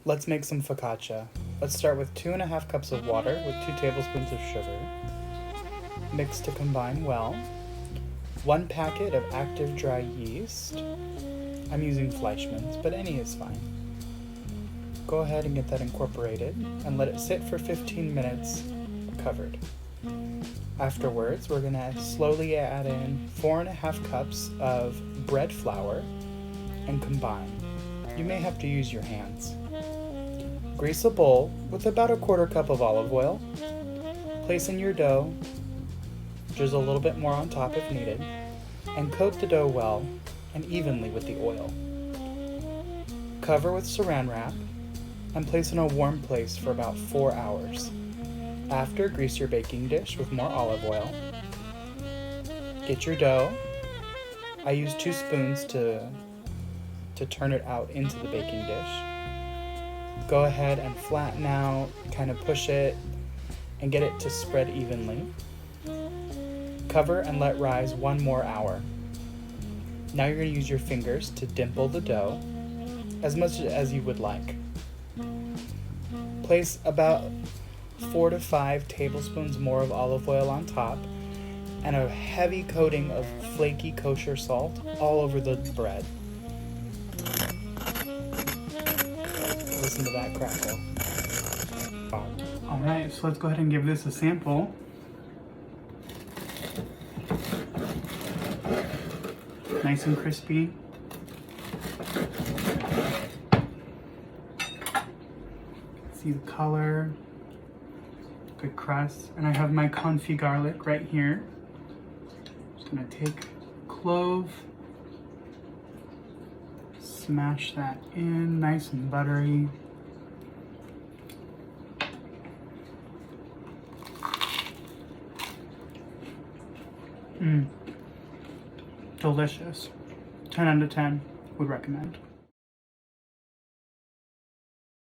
Let's make some focaccia. Let's start with 2.5 cups of water with 2 tablespoons of sugar. Mix to combine well. 1 packet of active dry yeast. I'm using 𝓬𝓸𝓵𝓮𝓻, but any is fine. Go ahead and get that incorporated and let it sit for 15 minutes covered. Afterwards, we're going to slowly add in 4.5 cups of bread flour and combine. You may have to use your hands. Grease a bowl with about 1/4 cup of olive oil. Place in your dough, drizzle a little bit more on top if needed, and coat the dough well and evenly with the oil. Cover with saran wrap and place in a warm place for about 4 hours. After, grease your baking dish with more olive oil. Get your dough. I use 2 spoons to turn it out into the baking dish. Go ahead and flatten out, kind of push it, and get it to spread evenly. Cover and let rise 1 more hour. Now you're going to use your fingers to dimple the dough as much as you would like. Place about 4 to 5 tablespoons more of olive oil on top and a heavy coating of flaky kosher salt all over the bread. Listen to that crackle. Alright, so let's go ahead and give this a sample. Nice and crispy. See the color. Good crust. And I have my confit garlic right here. Just gonna take a clove, smash that in, nice and buttery. Delicious. 10 out of 10, would recommend.